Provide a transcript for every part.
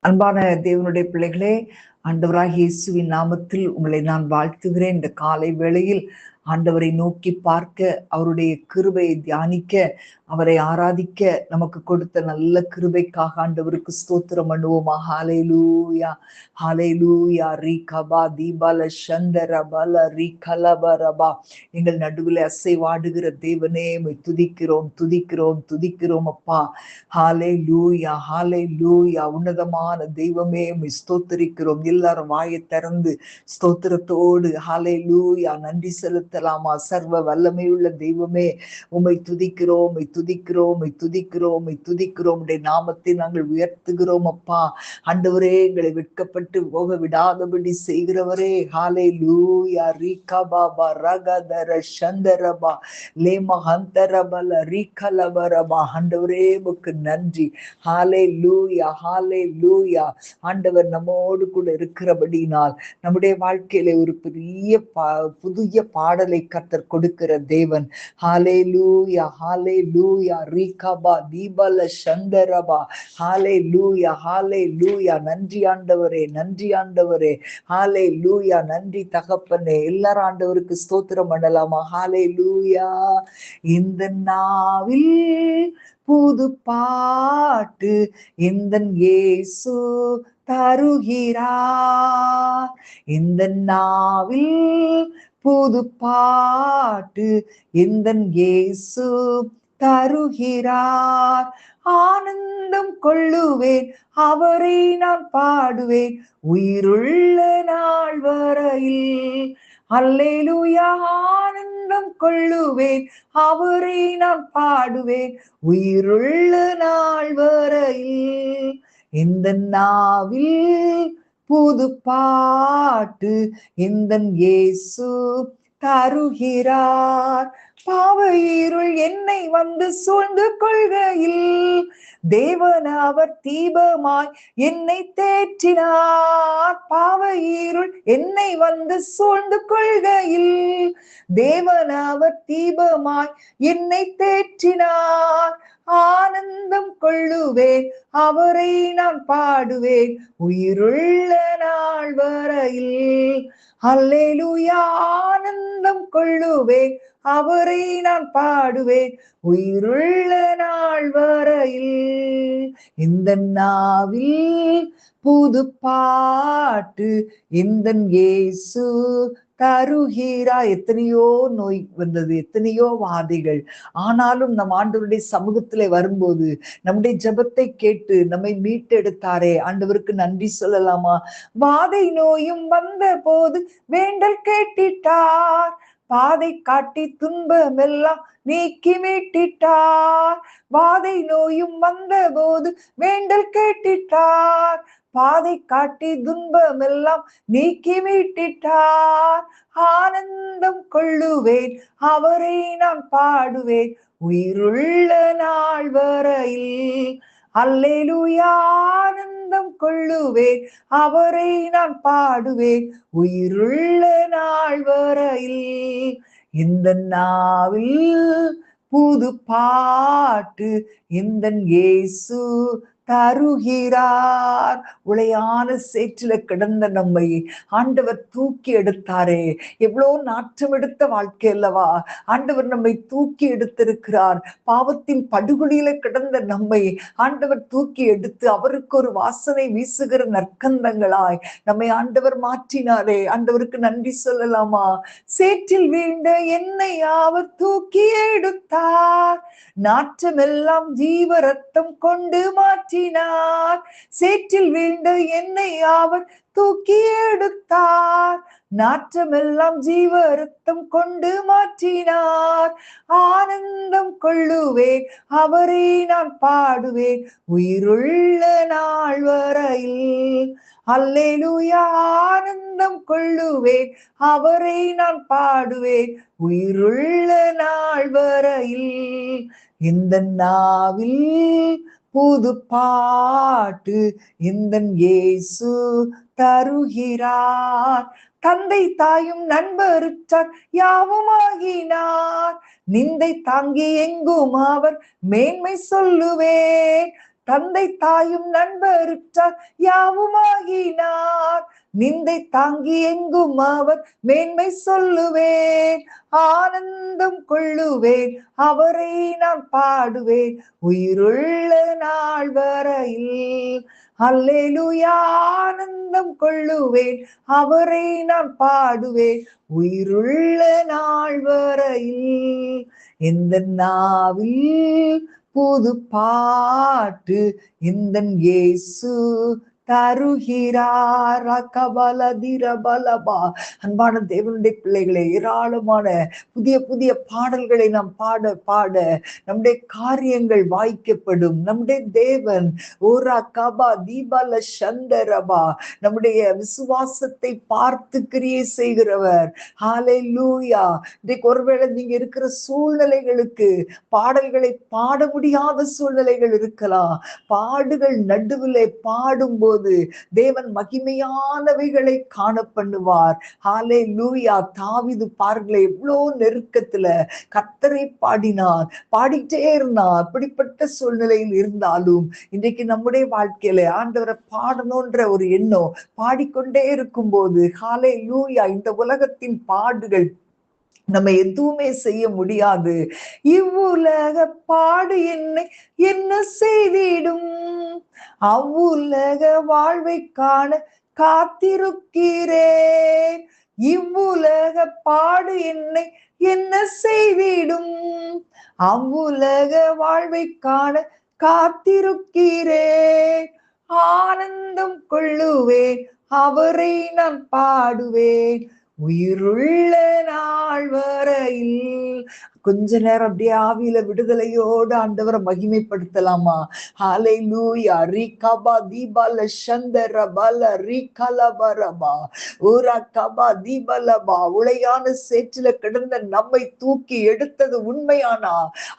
அன்பான தேவனுடைய பிள்ளைகளே, ஆண்டவராகிய இயேசுவின் நாமத்தில் உங்களை நான் வாழ்த்துகிறேன். இந்த காலை வேளையில் ஆண்டவரை நோக்கி பார்க்க, அவருடைய கிருபையை தியானிக்க, அவரை ஆராதிக்க நமக்கு கொடுத்த நல்ல கிருபைக்காக ஆண்டவருக்கு ஸ்தோத்திரம் பண்ணுவோமா. ஹalleluya ஹalleluya ரீகபா தீபல சந்தரபல ரீகலபரபா. எங்கள் நடுவில் அசைவாடுகிற தேவனே, உம்மை துதிக்கிறோம் துதிக்கிறோம் துதிக்கிறோம் அப்பா. ஹalleluya ஹalleluya. உன்னதமான தெய்வமே, உம்மை ஸ்தோத்திரிக்கிறோம். எல்லாரும் வாயை திறந்து ஸ்தோத்திரத்தோடு ஹalleluya நன்றி செலுத்தலாமா. சர்வ வல்லமையுள்ள தெய்வமே, உம்மை துதிக்கிறோம் உம்மை துதிக்கிறோம் உம்மை துதிக்கிறோம் உம்மை துதிக்கிறோம். உம்முடைய நாமத்தை நாங்கள் உயர்த்துகிறோம் அப்பா. ஆண்டவரே, எங்களை வெட்கப்பட்டு போக விடாதபடி செய்கிறவரே, ஹalleluya ரீகபாபா ரகதர சந்தரபா லேமஹந்தரபல ரீகலபரபா. ஆண்டவரே, உமக்கு நன்றி. ஹalleluya ஹalleluya. ஆண்டவர் நம்மோடு கூட இருக்கிறபடினால் நம்முடைய வாழ்க்கையில ஒரு பெரிய புதிய பாடலை கர்த்தர் கொடுக்கிற தேவன். ஹalleluya ஹalleluya ரீகபா தீபல சந்தரபா. ஹalleluya ஹalleluya. நன்றி ஆண்டவரே நன்றி ஆண்டவரே. ஹalleluya நன்றி தகப்பனே. எல்லாரும் ஆண்டவருக்கு ஸ்தோத்திரம் பண்ணலாமா. ஹalleluya. இந்த நாவில் புது பாட்டு எந்தன் இயேசு தருகிறார். இந்த நாவில் புது பாட்டு எந்தன் இயேசு தருகிறார். ஆனந்தம் கொள்ளுவேன், அவரை நான் பாடுவேன் உயிருள்ள நாள் வரையில். அல்லேலூயா. ஆனந்தம் கொள்ளுவேன், அவரை நான் பாடுவேன் உயிருள்ள நாள் வரையில். இந்த நாவில் புது பாட்டு எந்தன் இயேசு தருகிறார். பாவ இருள் என்னை வந்து சூழ்ந்து கொள்கையில் தேவன் அவர் தீபமாய் என்னை தேற்றினார். பாவ இருள் என்னை வந்து சூழ்ந்து கொள்கையில் தேவன் அவர் தீபமாய் என்னை தேற்றினார். ஆனந்தம் கொள்ளுவேன், அவரை நான் பாடுவேன் உயிருள்ள நாள் வரையில். அல்லேலூயா. ஆனந்தம் கொள்ளுவேன், அவரை நான் பாடுவேன் உயிருள்ள நாள் வரையில். இந்த நாவில் புது பாட்டு எந்தன் இயேசு தருகிறா. எத்தனையோ நோய் வந்தது, எத்தனையோ வாதைகள். ஆனாலும் நம் ஆண்டவருடைய சமூகத்திலே வரும்போது நம்முடைய ஜெபத்தை கேட்டு நம்மை மீட்டெடுத்தாரே, ஆண்டவருக்கு நன்றி சொல்லலாமா. வாதை நோயும் வந்த போது வேண்டல் கேட்டிட்டார், பாதை காட்டி துன்பமெல்லாம் நீக்கி மீட்டிட்டார். வாதை நோயும் வந்த போது வேண்டல் கேட்டிட்டார், பாதை காட்டி துன்பமெல்லாம் நீக்கி மீட்டிட்டார். ஆனந்தம் கொள்ளுவேன், அவரை நான் பாடுவேன் உயிருள்ள நாள் வரையில். அல்லேலூயா. ஆனந்தம் கொள்ளுவேன், அவரை நான் பாடுவேன் உயிருள்ள நாள் வரையில். இந்த நாவில் புது பாட்டு எந்தன் இயேசு தருகிறார். உளையான சேற்றில கிடந்த நம்மை ஆண்டவர் தூக்கி எடுத்தாரே. எவ்வளோ நாற்றம் எடுத்த வாழ்க்கை அல்லவா. ஆண்டவர் நம்மை தூக்கி எடுத்திருக்கிறார். பாவத்தின் படுகொலியில கிடந்த நம்மை ஆண்டவர் தூக்கி எடுத்து அவருக்கு ஒரு வாசனை வீசுகிற நற்கந்தங்களாய் நம்மை ஆண்டவர் மாற்றினாரே. ஆண்டவருக்கு நன்றி சொல்லலாமா. சேற்றில் வீழ்ந்த என்னை அவர் தூக்கி எடுத்தார், நாற்றமெல்லாம் ஜீவ ரத்தம் கொண்டு மாற்றினார். சேற்றில் வீழ்ந்த என்னை அவர் தூக்கி எடுத்தார், நாற்றமெல்லாம் ஜீவ ரத்தம் கொண்டு மாற்றினார். ஆனந்தம் கொள்ளுவேன், அவரை நான் பாடுவேன் உயிருள்ள நாள் வரையில். அல்லேலூயா. ஆனந்தம் கொள்ளுவேன், அவரை நான் பாடுவேன் உயிருள்ள நாள் வரையில். இந்த நாவில் புது பாட்டு எந்தன் இயேசு தருகிறார். தந்தை தாயும் நண்பருற்றார் யாவுமாகினார், நிந்தை தாங்கி எங்கும் அவர் மேன்மை சொல்லுவேன். தந்தை தாயும் நண்பருற்றார் யாவுமாகினார். நிந்தை தாங்கி எங்கும் அவர் மேன்மை சொல்லுவேன், ஆனந்தம் கொள்ளுவேன், அவரை நான் பாடுவேன் உயிருள்ள நாள் வரையில். அல்லேலூயா, ஆனந்தம் கொள்ளுவேன், அவரை நான் பாடுவேன் உயிருள்ள நாள் வரையில். இந்த நாவில் புது பாட்டு இந்த இயேசு தருகிறார். அன்பான தேவனுடைய பிள்ளைகளே, ஏராளமான புதிய புதிய பாடல்களை நாம் பாட பாட நம்முடைய காரியங்கள் வாய்க்கப்படும். நம்முடைய தேவன் ஓரா கபா தீபால சந்தரபா நம்முடைய விசுவாசத்தை பார்த்து கிரியை செய்கிறவர். ஹல்லேலூயா. இன்றைக்கு ஒருவேளை நீங்க இருக்கிற சூழ்நிலைகளுக்கு பாடல்களை பாட முடியாத சூழ்நிலைகள் இருக்கலாம். பாடுகள் நடுவிலே பாடும்போது தேவன் மகிமையானவைகளை காண பண்ணுவார். ஹல்லேலூயா. தாவீது பாருங்களே, எவ்வளோ நெருக்கத்துல கர்த்தரை பாடினார், பாடிட்டே இருந்தார். அப்படிப்பட்ட சூழ்நிலையில் இருந்தாலும் இன்றைக்கு நம்முடைய வாழ்க்கையில ஆண்டவரை பாடணும்ன்ற ஒரு எண்ணம் பாடிக்கொண்டே இருக்கும் போது, ஹல்லேலூயா, இந்த உலகத்தின் பாடுகள் நம்ம எதுவுமே செய்ய முடியாது. இவ்வுலக பாடு என்னை என்ன செய்திடும், அவ்வுலக வாழ்வை காண காத்திருக்கிறேன். இவ்வுலக பாடு என்னை என்ன செய்திடும், அவ்வுலக வாழ்வை காண காத்திருக்கிறேன். ஆனந்தம் கொள்ளுவேன், அவரை நான் பாடுவேன் உயிருள்ள நாள் வரையில். கொஞ்ச நேரம் அப்படியே ஆவியில விடுதலையோடு ஆண்டவரை மகிமைப்படுத்தலாமா? ஹல்லேலூயா. ரீகபா தீபால சந்தரபல ரீகலபரபா ஊரா கபா தீபலபா. உளையான சேற்றில கிடந்த நம்மை தூக்கி எடுத்தது உண்மையானா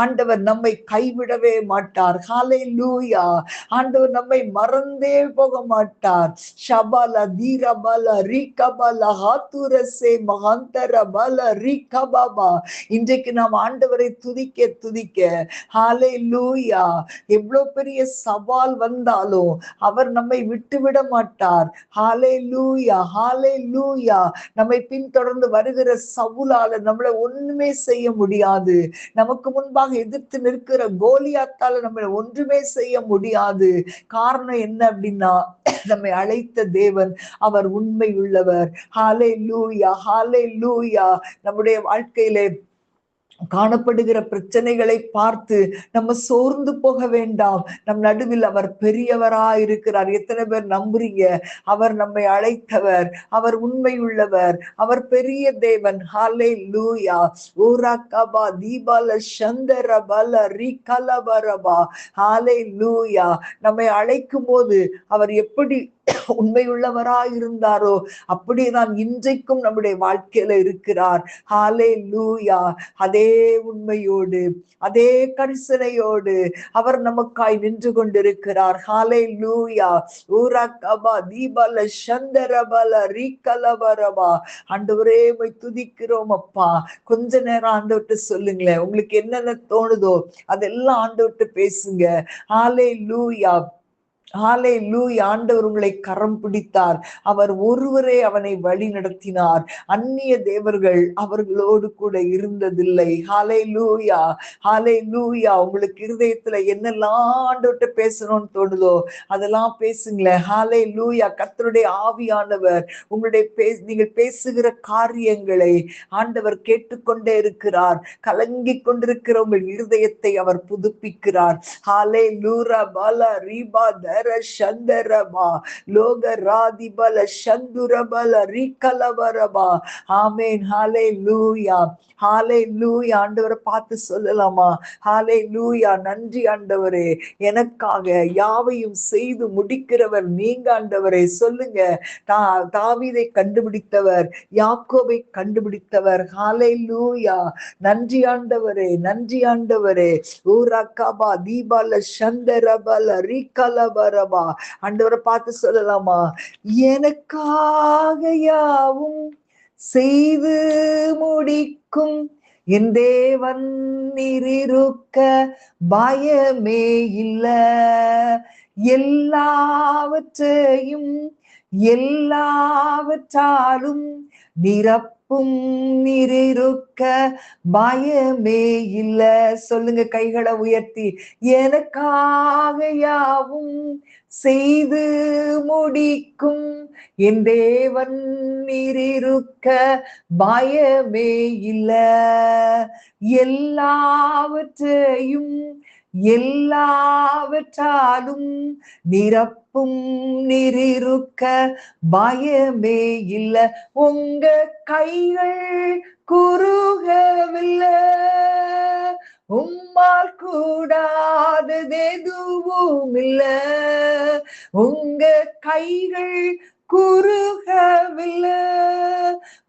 ஆண்டவர் நம்மை கைவிடவே மாட்டார். ஹல்லேலூயா. ஆண்டவர் நம்மை மறந்தே போக மாட்டார். ஷபல தீரபல ரீகபல ஹாத்துரசே மகந்தரபல ரீகபாபா. இன்றைக்கு நாம் ஆண்டவரை துதிக்க துதிக்க, ஹல்லேலூயா, எவ்வளவு பெரிய சவால் வந்தாலும் அவர் நம்மை விட்டுவிட மாட்டார். ஹல்லேலூயா, ஹல்லேலூயா. நம்மை பின்தொடர்ந்து வருகிற சவுலால நம்மளை ஒண்ணுமே செய்ய முடியாது. நமக்கு முன்பாக எதிர்த்து நிற்கிற கோலியாத்தால நம்மளை ஒன்றுமே செய்ய முடியாது. காரணம் என்ன அப்படின்னா, நம்மை அழைத்த தேவன் அவர் உண்மை உள்ளவர். ஹல்லேலூயா, ஹல்லேலூயா. நம்முடைய வாழ்க்கையிலே காணப்படுகிற பிரச்சனைகளை பார்த்து நம்ம சோர்ந்து போக வேண்டாம். நம் நடுவில் அவர் பெரியவராயிருக்கிறார். எத்தனை பேர் நம்புறீங்க? அவர் நம்மை அழைத்தவர், அவர் உண்மை உள்ளவர், அவர் பெரிய தேவன். ஹல்லேலூயா. ஊரா கபா தீபால சந்தரபல ரீகலபரபா. ஹல்லேலூயா. நம்மை அழைக்கும் போது அவர் எப்படி உண்மை உள்ளவராய் இருந்தாரோ அப்படிதான் இன்றைக்கும் நம்முடைய வாழ்க்கையில இருக்கிறார். ஹல்லேலூயா. அதே உண்மையோடு, அதே கரிசனையோடு அவர் நமக்காய் நின்று கொண்டிருக்கிறார். ஹல்லேலூயா. ஊரா கபா தீபால சந்தரபல ரீகலபரபா. ஆண்டவரே உம்மை துதிக்கிறோம் அப்பா. கொஞ்ச நேரம் ஆண்டவர்கிட்ட சொல்லுங்களேன். உங்களுக்கு என்னென்ன தோணுதோ அதெல்லாம் ஆண்டவர்கிட்ட பேசுங்க. ஹல்லேலூயா, ஹல்லேலூயா. ஆண்டவர் உங்களை கரம் பிடித்தார். அவர் ஒருவரே அவனை வழி நடத்தினார். அந்நிய தேவர்கள் அவர்களோடு கூட இருந்ததில்லை. ஹல்லேலூயா, ஹல்லேலூயா. உங்களுக்கு இருதயத்துல என்னெல்லாம் ஆண்டவர்கிட்ட பேசணும்னு தோணுதோ அதெல்லாம் பேசுங்களேன். ஹல்லேலூயா. கர்த்தருடைய ஆவியானவர் உங்களுடைய நீங்கள் பேசுகிற காரியங்களை ஆண்டவர் கேட்டுக்கொண்டே இருக்கிறார். கலங்கி கொண்டிருக்கிற உங்கள் இருதயத்தை அவர் புதுப்பிக்கிறார். ஹல்லேலூயா. பல ரீபா சந்தரபா லோக ராதிபல சந்துரபல ரீகலபரபா. ஆமென். ஹல்லேலூயா, ஹல்லேலூயா. ஆண்டவரை பார்த்து சொல்லலாமா? ஹல்லேலூயா. நன்றி ஆண்டவரே, எனக்காக யாவையும் செய்து முடிக்கிறவர் நீங்க ஆண்டவரே. சொல்லுங்க. தாவீதை கண்டுபிடித்தவர், யாக்கோபை கண்டுபிடித்தவர். ஹல்லேலூயா. நன்றி ஆண்டவரே, நன்றி ஆண்டவரே. ஊரகபா தீபால சந்தரபல ரீகலபரபா. ஆண்டவரை பார்த்து சொல்லலாமா? எனக்காக யாவும் செய்து முடிக்கும் என் தேவன் நீரிருக்க பயமே இல்ல. எல்லாவற்றையும் எல்லாவற்றாலும் நிரப்பும் நீரிருக்க பயமே இல்ல. சொல்லுங்க கைகளை உயர்த்தி, எனக்காக யாவும் செய்து முடிக்கும் என் தேவன் நீரிருக்க பயமே இல்ல. எல்லாவற்றையும் எல்லாவற்றாலும் நிரப்பும் நீரிருக்க பயமே இல்ல. உங்க கைகள் குறுகவில்லை, உம்மால் கூடாதது எதுவும் இல்ல. உங்க கைகள் குறுகவில்லை,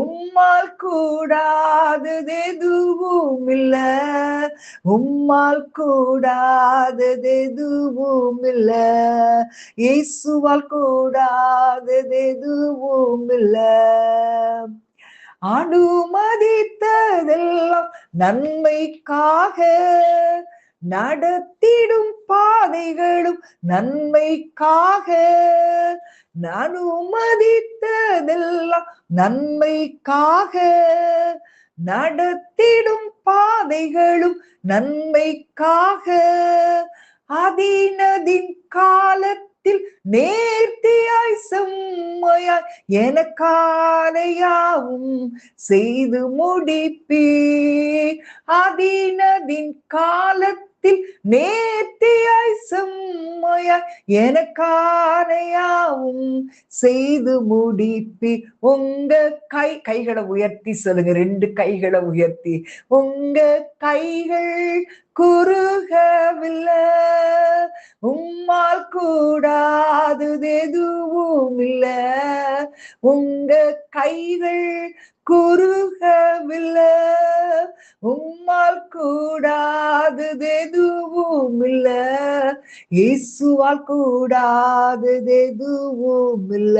உம்மால் கூடாதது எதுவும் இல்ல. உம்மால் கூடாதது எதுவும் இல்ல. இயேசுவால் கூடாதது எதுவும் இல்ல. அனுமதித்ததெல்லாம் நன்மைக்காக, நடத்திடும் பாதைகளும் நன்மைக்காக. அனுமதித்ததெல்லாம் நன்மைக்காக, நடத்திடும் பாதைகளும் நன்மைக்காக. அதினதின் காலத்தில் நேர்த்தியாய் செம்மையாய் எனக்கானையாவும் செய்து முடிப்பீர். அதினதின் காலத்தில் நேர்த்தியாய் செம்மையாய் எனக்கானையாவும் செய்து முடிப்பீர். உங்க கைகளை உயர்த்தி சொல்லுங்க, ரெண்டு கைகளை உயர்த்தி. உங்க கைகள் குறுகவில்லை, உம்மால் கூடாதது எதுவும் இல்ல. உங்க கைகள் குறுகவில்லை, உம்மால் கூடாதது எதுவும் இல்ல. இயேசுவால் கூடாதது எதுவும் இல்ல.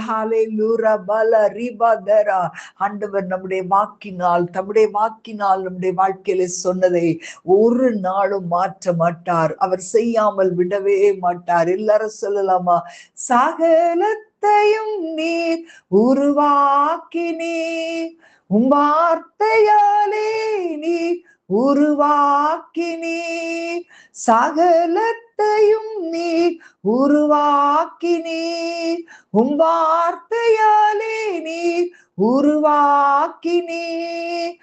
ஹல்லேலூயா பல ரிபதரா. ஆண்டவர் நம்முடைய வாக்கினால் தம்முடைய வாக்கினால் நம்முடைய வாழ்க்கையில சொன்னதை ஒரு நாளும் மாற்ற மாட்டார். அவர் செய்யாமல் விடவே மாட்டார். எல்லாரும் சொல்லலாமா? சகலத்தையும் நீர் உருவாக்கினீர், உம் வார்த்தையாலே நீர் உருவாக்கினீர். சகலத்தையும் நீர் உருவாக்கினீர், உம் வார்த்தையாலே நீர் உருவாக்கினீர்.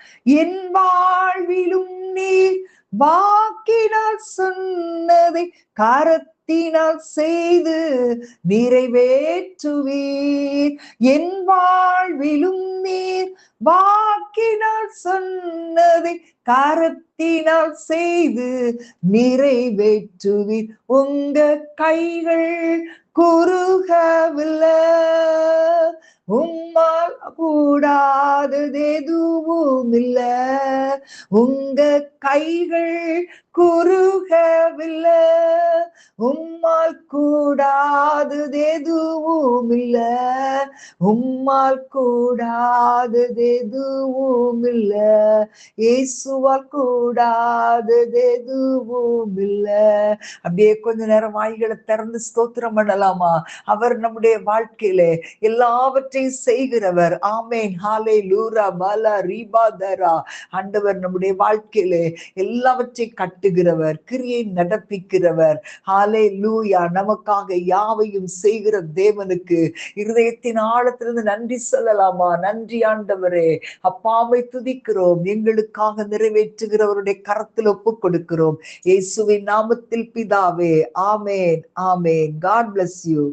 என் வாழ்விலும் நீர் வாக்கினால் சொன்னதை கரத்தினால் செய்து நிறைவேற்றுவீர். என் வாழ்விலும் நீர் வாக்கினால் சொன்னதை கரத்தினால் செய்து நிறைவேற்றுவீர். உங்க கைகள் குறுகவில்லை, உம்மால் கூடாதது எதுவும் இல்ல. உங்க கைகள் குறுகவில்லை, உம்மால் கூடாதது எதுவும் இல்ல. உம்மால் கூடாதது எதுவும் இல்ல. இயேசுவால் கூடாதது எதுவும் இல்ல. அப்படியே கொஞ்ச நேரம் வாய்களை திறந்து ஸ்தோத்திரம் பண்ணலாமா? அவர் நம்முடைய வாழ்க்கையிலே எல்லாவற்றையும் செய்கிறவர். ஆமேன். ஹல்லேலூயா பல ரிபதரா. ஆண்டவர் நம்முடைய வாழ்க்கையிலே எல்லாவற்றையும் கட்டுகிறவர், கிரியை நடப்பிக்கிறவர். ஹல்லேலூயா. நமக்காக யாவையும் செய்கிற தேவனுக்கு இருதயத்தின் ஆழத்திலிருந்து நன்றி சொல்லலாமா? நன்றி ஆண்டவரே. அப்பாவை துதிக்கிறோம், எங்களுக்காக நிறைவேற்றுகிறவருடைய கரத்தில் ஒப்புக் கொடுக்கிறோம். இயேசுவின் நாமத்தில் பிதாவே. ஆமேன், ஆமேன். God bless you.